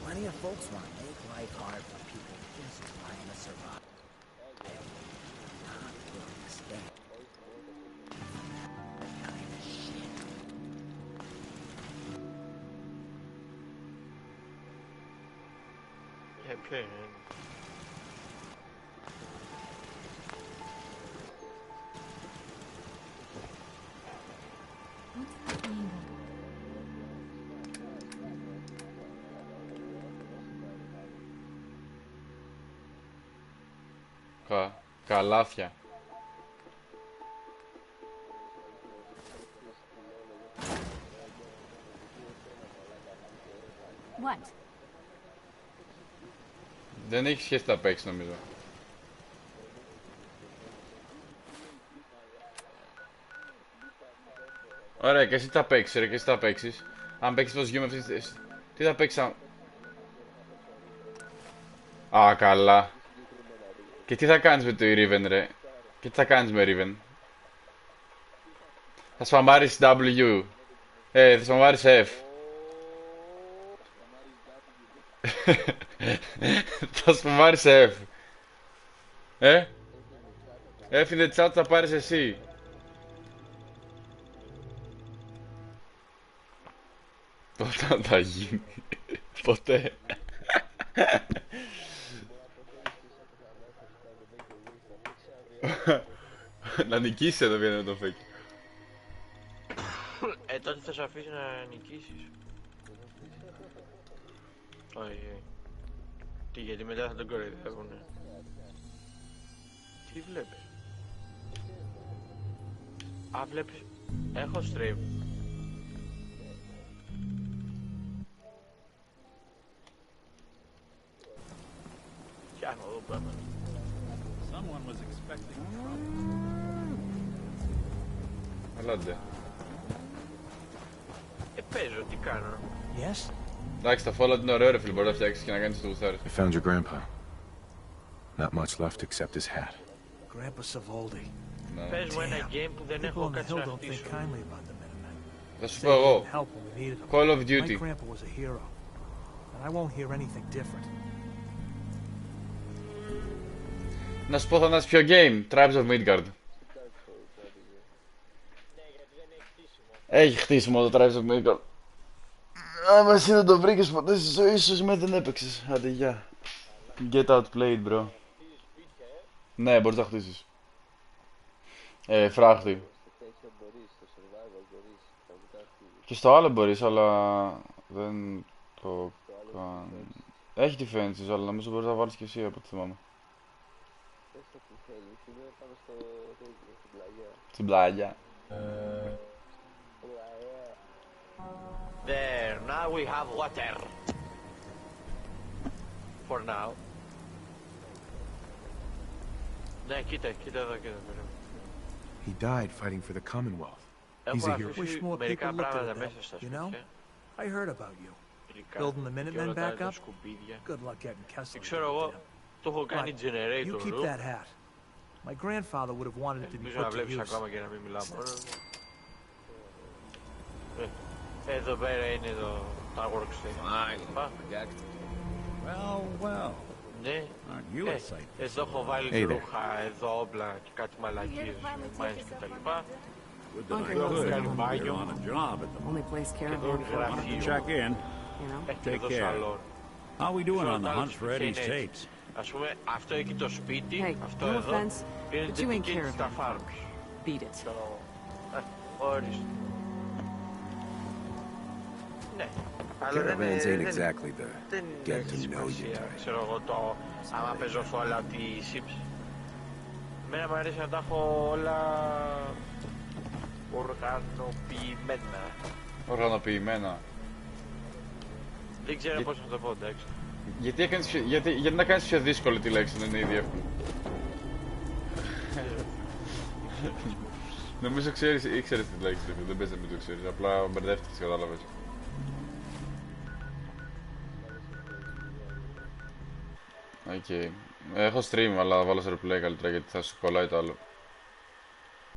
Plenty of folks want to make life hard for people just trying to survive. Not willing to stand. Kind of shit. Okay. What's the angle? Καλάθια. What? Δεν έχει σχέση τα παίξεις, νομίζω. Ωραία, και εσύ τα παίξεις, ρε, και εσύ τα παίξεις. Αν παίξεις το σγείο με αυτές. Τι θα παίξεις αν... Α, καλά. Και τι θα κάνεις με το Riven, ρε? Και τι θα κάνεις με Riven? Θα σπαμάρεις W. Θα σπαμάρεις F. Θα σπαμάρεις F. F in the chat θα πάρεις εσύ. Όταν θα γίνει? Ποτέ. Να νικήσει εδώ πέρα με το φέκι. Τότε θα σε αφήσει να νικήσεις. Όχι. Τι, γιατί μετά θα τον κοροϊδεύουνε. Τι βλέπεις? Α, βλέπεις. Έχω stream. Κι άνω εδώ πάμε. Someone was expecting trouble. Ελάτε. Παίζω, τι κάνω. Yes. Εντάξει, τα Fallout είναι ωραίο ρε φίλε, μπορεί να φτιάξεις και να κάνεις το γουστάρι. I found your grandpa. Not much left except his hat. Grandpa Savoldi. Πες μου ένα game που δεν έχω κάτσει να χτίσω. Θα σου πω εγώ. Call of Duty. My grandpa was a hero. And I won't hear anything different. Να σου πω Θανάση ποιο game, Tribes of Midgard. Έχει χτίσιμο το Tribes of Midgard. Άμα εσύ δεν το βρήκες ποτέ στη ζωή σου, σημαίνει δεν έπαιξες. Άντε γεια. Get outplayed bro. Ναι, μπορείς να χτίσεις. Φράχτη. Και στο άλλο μπορείς, αλλά δεν το κάνει. Έχει defenses, αλλά νομίζω μπορείς να βάλεις και εσύ από ό,τι θυμάμαι. Στην πλάγια. There, now we have water. For now. Ναι, κοίτα εδώ, κοίτα. He died fighting for the Commonwealth. He's a hero. Wish more people looked at that, you know? I heard about you. Building the Minutemen back up? Good luck getting Kessler. Ξέρω εγώ, το έχω κάνει generator. You keep that hat. My grandfather would have wanted it to be put to use. Ακόμα και να μην μιλάω. Εδώ πέρα είναι τα workstation. Well. Ναι. Εδώ έχω βάλει ρούχα, εδώ όπλα και κάτι μαλακίες, μάινες και τα λοιπά. Έχω κάνει μπάνιο. Και εδώ γραφείο. Και εδώ σαλόν. How we doing on the hunt for Eddie's tapes? Ας πούμε, αυτό εκεί το σπίτι, αυτό εδώ, είναι δυτική της τα φάρμς. Beat it. Ορίστε. Ναι. Caravans ain't exactly the get to know you type. Ξέρω εγώ το, άμα παίζω Fallout ή Sims. Εμένα μου αρέσει να τα έχω όλα οργανοποιημένα. Οργανοποιημένα. Δεν ξέρω πώς θα το πω, εντάξει. Γιατί να κάνεις πιο δύσκολη τη λέξη, δεν είναι ήδη εύκολο. Νομίζω ήξερες τη λέξη, δεν παίζει να μην το ξέρεις, απλά μπερδεύτηκες, κατάλαβες. Οκ. Έχω stream, αλλά θα βάλω σε replay καλύτερα γιατί θα σου κολλάει το άλλο.